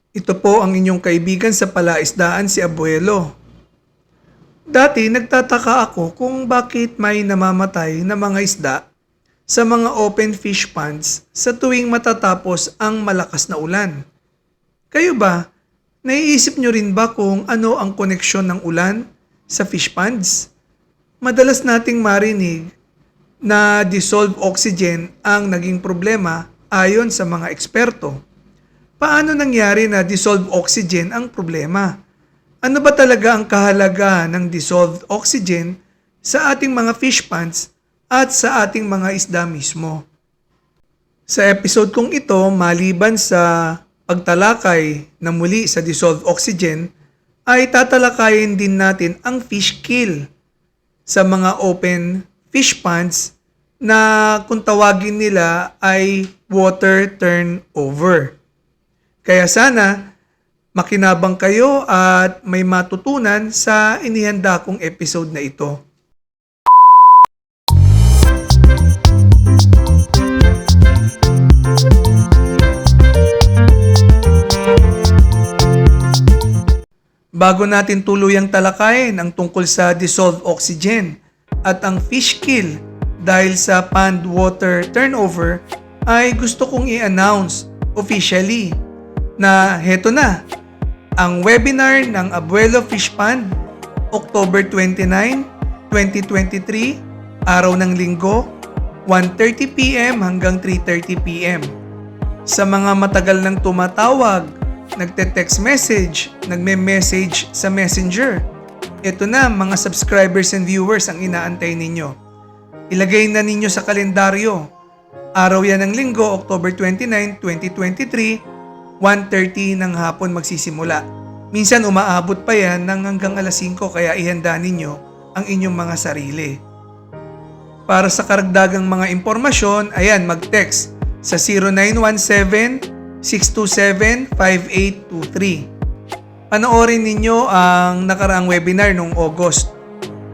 Ito po ang inyong kaibigan sa palaisdaan, si Abuelo. Dati nagtataka ako kung bakit may namamatay na mga isda sa mga open fish ponds sa tuwing matatapos ang malakas na ulan. Kayo ba, naiisip nyo rin ba kung ano ang koneksyon ng ulan sa fish ponds? Madalas nating marinig na dissolved oxygen ang naging problema ayon sa mga eksperto. Paano nangyari na dissolved oxygen ang problema? Ano ba talaga ang kahalagahan ng dissolved oxygen sa ating mga fish ponds at sa ating mga isda mismo? Sa episode kong ito, maliban sa pagtalakay na muli sa dissolved oxygen, ay tatalakayin din natin ang fish kill sa mga open fish ponds na kung tawagin nila ay water turnover. Kaya sana makinabang kayo at may matutunan sa inihanda kong episode na ito. Bago natin tuluyang talakayin ang tungkol sa dissolved oxygen at ang fish kill dahil sa pond water turnover, ay gusto kong i-announce officially na heto na, ang webinar ng Abuelo Fish Pond, October 29, 2023, araw ng linggo, 1:30 p.m. hanggang 3:30 p.m. Sa mga matagal nang tumatawag, nagte-text message, nagme-message sa messenger, ito na mga subscribers and viewers ang inaantay ninyo. Ilagay na ninyo sa kalendaryo. Araw yan ng linggo, October 29, 2023, 1:30 ng hapon magsisimula. Minsan umaabot pa yan ng hanggang alas 5 kaya ihanda ninyo ang inyong mga sarili. Para sa karagdagang mga impormasyon, ayan, mag-text sa 0917-627-5823. Panoorin ninyo ang nakaraang webinar noong August.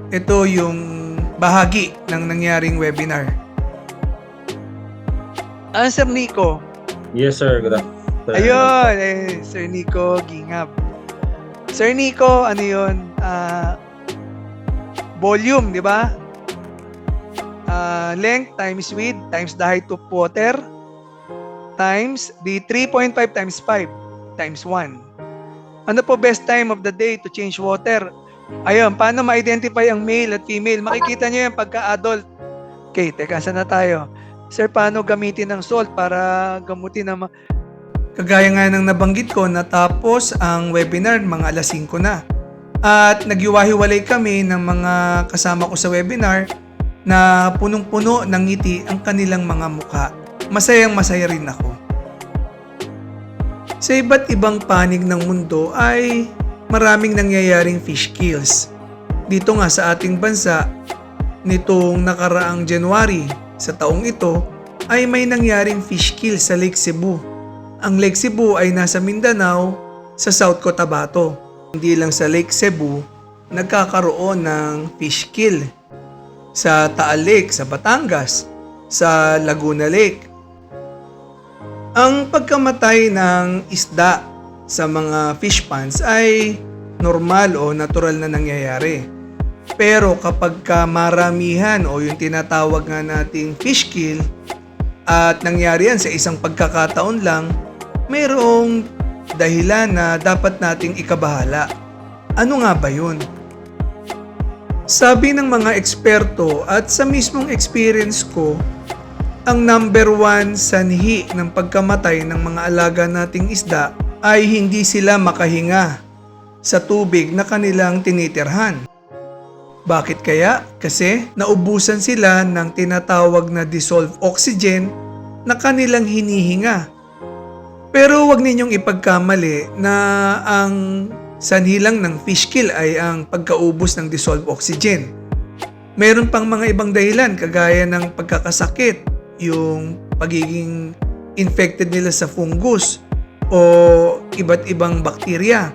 Ito yung bahagi ng nangyaring webinar. Sir Nico? Yes, sir. Good afternoon. Ayun, Sir Nico Gingab. Sir Nico, ano yun? Volume, di ba? Length times width times the height of water times the 3.5 times 5 times 1. Ano po best time of the day to change water? Ayun, paano ma-identify ang male at female? Makikita nyo yan pagka-adult. Okay, teka, saan na tayo? Sir, paano gamitin ng salt para gamutin ang Kagaya nga ng nabanggit ko, natapos ang webinar mga alas 5 na. At nagyuwahiwalay kami ng mga kasama ko sa webinar na punong-puno ng ngiti ang kanilang mga mukha. Masayang masaya rin ako. Sa iba't ibang panig ng mundo ay maraming nangyayaring fish kills. Dito nga sa ating bansa, nitong nakaraang January sa taong ito, ay may nangyaring fish kill sa Lake Cebu. Ang Lake Cebu ay nasa Mindanao sa South Cotabato. Hindi lang sa Lake Cebu, nagkakaroon ng fish kill sa Taal Lake sa Batangas, sa Laguna Lake. Ang pagkamatay ng isda sa mga fish ponds ay normal o natural na nangyayari. Pero kapag maramihan o yung tinatawag nga nating fish kill at nangyari yan sa isang pagkakataon lang, mayroong dahilan na dapat nating ikabahala. Ano nga ba yun? Sabi ng mga eksperto at sa mismong experience ko, ang number one sanhi ng pagkamatay ng mga alaga nating isda ay hindi sila makahinga sa tubig na kanilang tinitirhan. Bakit kaya? Kasi naubusan sila ng tinatawag na dissolved oxygen na kanilang hinihinga. Pero huwag ninyong ipagkamali na ang sanhi lang ng fish kill ay ang pagkaubos ng dissolved oxygen. Meron pang mga ibang dahilan kagaya ng pagkakasakit, yung pagiging infected nila sa fungus o iba't ibang bakterya.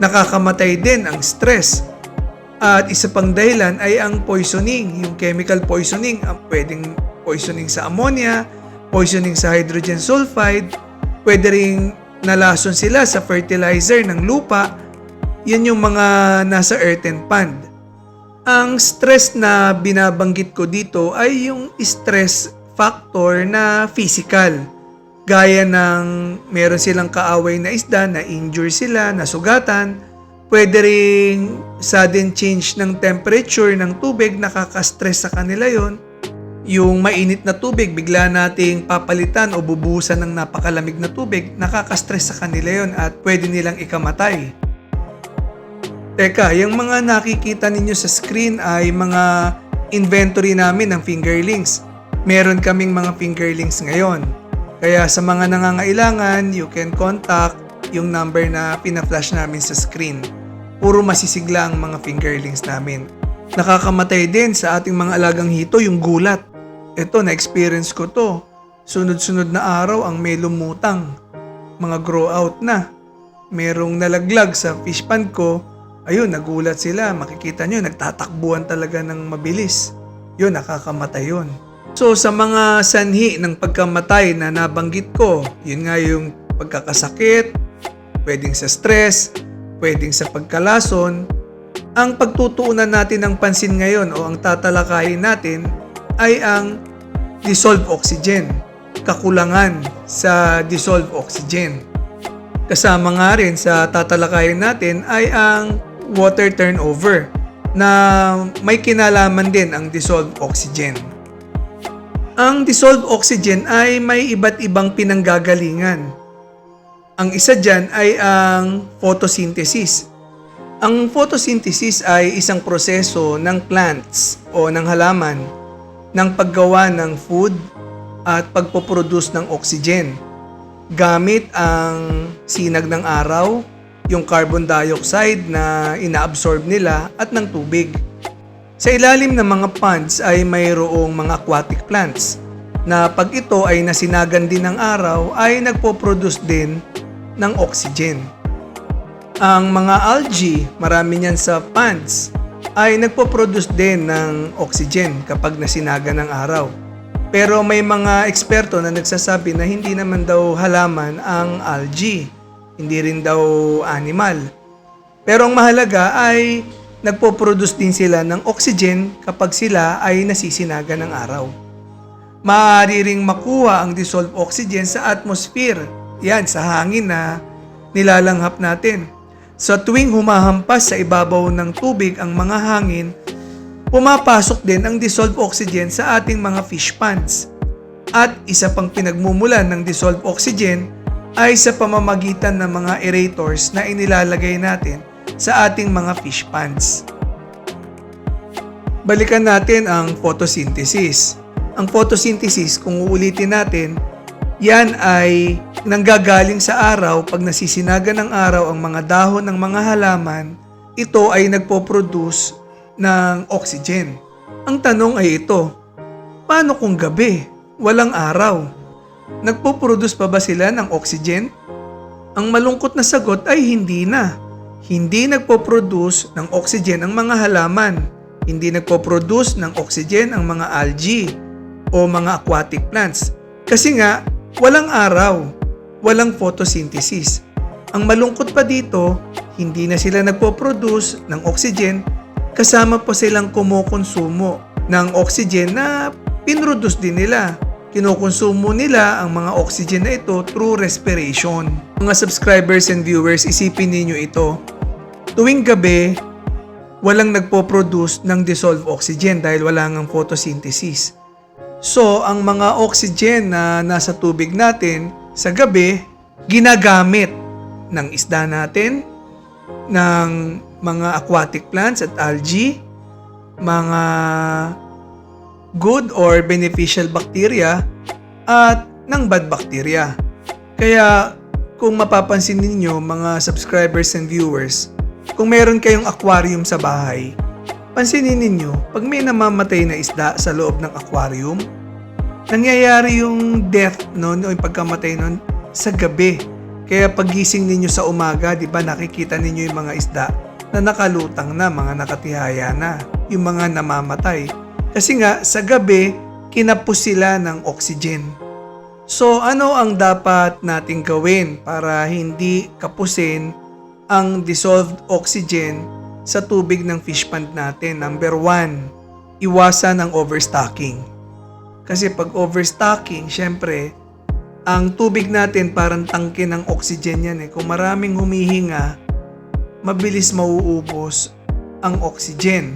Nakakamatay din ang stress. At isa pang dahilan ay ang poisoning, yung chemical poisoning, ang pwedeng poisoning sa ammonia, poisoning sa hydrogen sulfide, pwede ring nalason sila sa fertilizer ng lupa, yan yung mga nasa earthen pond. Ang stress na binabanggit ko dito ay yung stress factor na physical. Gaya ng meron silang kaaway na isda, na injure sila, nasugatan. Pwede ring sudden change ng temperature ng tubig, nakaka-stress sa kanila yon. Yung mainit na tubig, bigla nating papalitan o bubuhusan ng napakalamig na tubig, nakaka-stress sa kanila yon at pwede nilang ikamatay. Teka, yung mga nakikita ninyo sa screen ay mga inventory namin ng fingerlings. Meron kaming mga fingerlings ngayon. Kaya sa mga nangangailangan, you can contact yung number na pina-flash namin sa screen. Puro masisigla ang mga fingerlings namin. Nakakamatay din sa ating mga alagang hito yung gulat. Ito, na-experience ko to. Sunod-sunod na araw ang may lumutang. Mga grow out na. Merong nalaglag sa fish pond ko. Ayun, nagulat sila. Makikita nyo, nagtatakbuhan talaga ng mabilis. Yun, nakakamatay yun. So sa mga sanhi ng pagkamatay na nabanggit ko, yun nga yung pagkakasakit, pwedeng sa stress, pwedeng sa pagkalason. Ang pagtutuunan natin ng pansin ngayon o ang tatalakayin natin ay ang dissolved oxygen, kakulangan sa dissolved oxygen. Kasama nga rin sa tatalakayin natin ay ang water turnover na may kinalaman din ang dissolved oxygen. Ang dissolved oxygen ay may iba't ibang pinanggagalingan. Ang isa dyan ay ang photosynthesis. Ang photosynthesis ay isang proseso ng plants o ng halaman ng paggawa ng food at pagpoproduce ng oxygen gamit ang sinag ng araw, yung carbon dioxide na inaabsorb nila at ng tubig. Sa ilalim ng mga ponds ay mayroong mga aquatic plants na pag ito ay nasinagan din ng araw ay nagpo-produce din ng oxygen. Ang mga algae, marami niyan sa ponds, ay nagpo-produce din ng oxygen kapag nasinagan ng araw. Pero may mga eksperto na nagsasabi na hindi naman daw halaman ang algae, hindi rin daw animal. Pero ang mahalaga ay nagpo-produce din sila ng oxygen kapag sila ay nasisinagan ng araw. Maaari ring makuha ang dissolved oxygen sa atmosphere, yan sa hangin na nilalanghap natin. Sa tuwing humahampas sa ibabaw ng tubig ang mga hangin, pumapasok din ang dissolved oxygen sa ating mga fish ponds. At isa pang pinagmumulan ng dissolved oxygen ay sa pamamagitan ng mga aerators na inilalagay natin sa ating mga fish ponds. Balikan natin ang photosynthesis. Ang photosynthesis, kung uulitin natin, yan ay nanggagaling sa araw. Pag nasisinagan ng araw ang mga dahon ng mga halaman, ito ay nagpo-produce ng oxygen. Ang tanong ay ito, paano kung gabi, walang araw? Nagpo-produce pa ba sila ng oxygen? Ang malungkot na sagot ay hindi na. Hindi nagpo-produce ng oxygen ang mga halaman. Hindi nagpo-produce ng oxygen ang mga algae o mga aquatic plants. Kasi nga, walang araw, walang photosynthesis. Ang malungkot pa dito, hindi na sila nagpo-produce ng oxygen, kasama pa silang kumukonsumo ng oxygen na pinroduce din nila. Kinukonsumo nila ang mga oxygen na ito through respiration. Mga subscribers and viewers, isipin ninyo ito. Tuwing gabi, walang nagpo-produce ng dissolved oxygen dahil wala ngang photosynthesis. So, ang mga oxygen na nasa tubig natin sa gabi, ginagamit ng isda natin, ng mga aquatic plants at algae, mga good or beneficial bacteria, at ng bad bacteria. Kaya, kung mapapansin ninyo mga subscribers and viewers, kung meron kayong aquarium sa bahay, pansinin ninyo, pag may namamatay na isda sa loob ng aquarium, nangyayari yung death noon o yung pagkamatay noon sa gabi. Kaya pagising ninyo sa umaga, di ba nakikita ninyo yung mga isda na nakalutang na, mga nakatihaya na, yung mga namamatay. Kasi nga, sa gabi, kinapos sila ng oxygen. So ano ang dapat nating gawin para hindi kapusin ang dissolved oxygen sa tubig ng fish pond natin? Number 1, iwasan ang overstocking. Kasi pag overstocking, syempre, ang tubig natin parang tangke ng oxygen yan. Kung maraming humihinga, mabilis mauubos ang oxygen.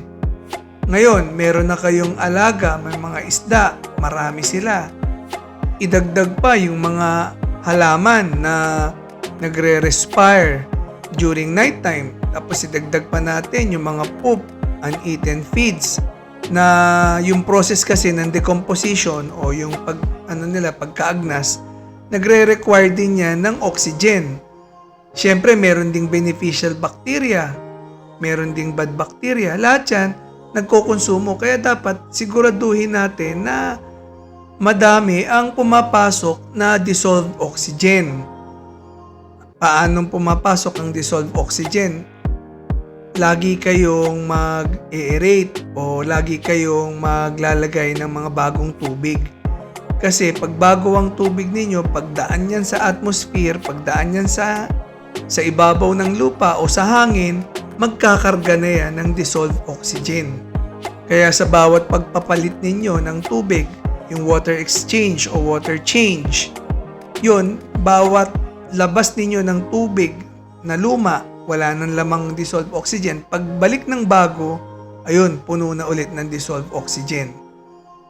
Ngayon, meron na kayong alaga, may mga isda, marami sila. Idagdag pa yung mga halaman na nagre-respire during nighttime. Tapos idagdag pa natin yung mga poop, uneaten feeds, na yung process kasi ng decomposition o yung pagkaagnas, nagre-require din yan ng oxygen. Siyempre, meron ding beneficial bacteria, meron ding bad bacteria. Lahat yan, nagkokonsumo. Kaya dapat siguraduhin natin na madami ang pumapasok na dissolved oxygen. Paanong pumapasok ang dissolved oxygen? Lagi kayong mag-aerate o lagi kayong maglalagay ng mga bagong tubig. Kasi pag bago ang tubig ninyo, pagdaan yan sa atmosphere, pagdaan yan sa ibabaw ng lupa o sa hangin, magkakarga na yan ng dissolved oxygen. Kaya sa bawat pagpapalit ninyo ng tubig, yung water exchange o water change, yun, bawat labas ninyo ng tubig na luma, wala nang lamang dissolved oxygen. Pagbalik ng bago, ayun, puno na ulit ng dissolved oxygen.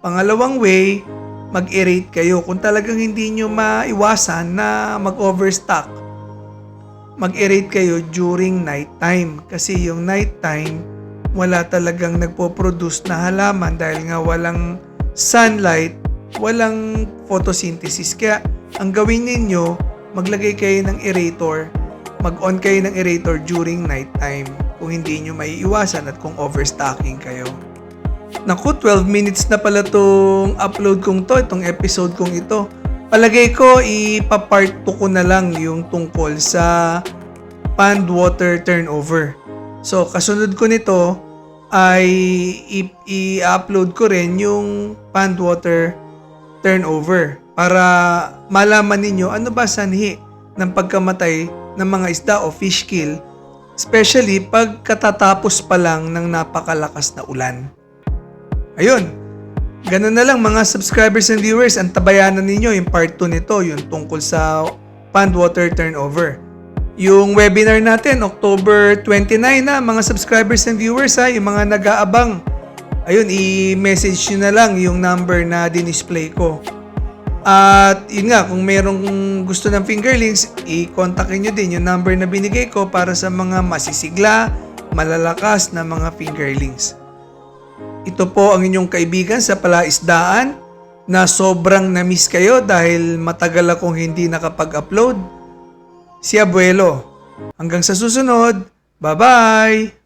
Pangalawang way, mag-aerate kayo. Kung talagang hindi nyo maiwasan na mag-overstock, mag-aerate kayo during nighttime. Kasi yung nighttime, wala talagang nagpo-produce na halaman dahil nga walang sunlight, walang photosynthesis. Kaya ang gawin ninyo, maglagay kayo ng aerator, mag-on kayo ng aerator during nighttime kung hindi nyo maiiwasan at kung overstocking kayo. Naku, 12 minutes na pala itong upload kong to, itong episode kong ito. Palagay ko, ipapart 2 ko na lang yung tungkol sa pond water turnover. So, kasunod ko nito ay i-upload ko rin yung pond water turnover para malaman ninyo ano ba sanhi ng pagkamatay ng mga isda o fish kill, especially pagkatatapos pa lang ng napakalakas na ulan. Ayun, ganun na lang mga subscribers and viewers, ang tabayanan ninyo yung part 2 nito, yung tungkol sa pond water turnover. Yung webinar natin, October 29 na, mga subscribers and viewers ha, yung mga nag-aabang. Ayun, i-message nyo na lang yung number na dinisplay ko. At yun nga, kung merong gusto ng fingerlings, i-contactin nyo din yung number na binigay ko para sa mga masisigla, malalakas na mga fingerlings. Ito po ang inyong kaibigan sa palaisdaan na sobrang na-miss kayo dahil matagal akong hindi nakapag-upload. Si Abuelo. Hanggang sa susunod. Bye-bye!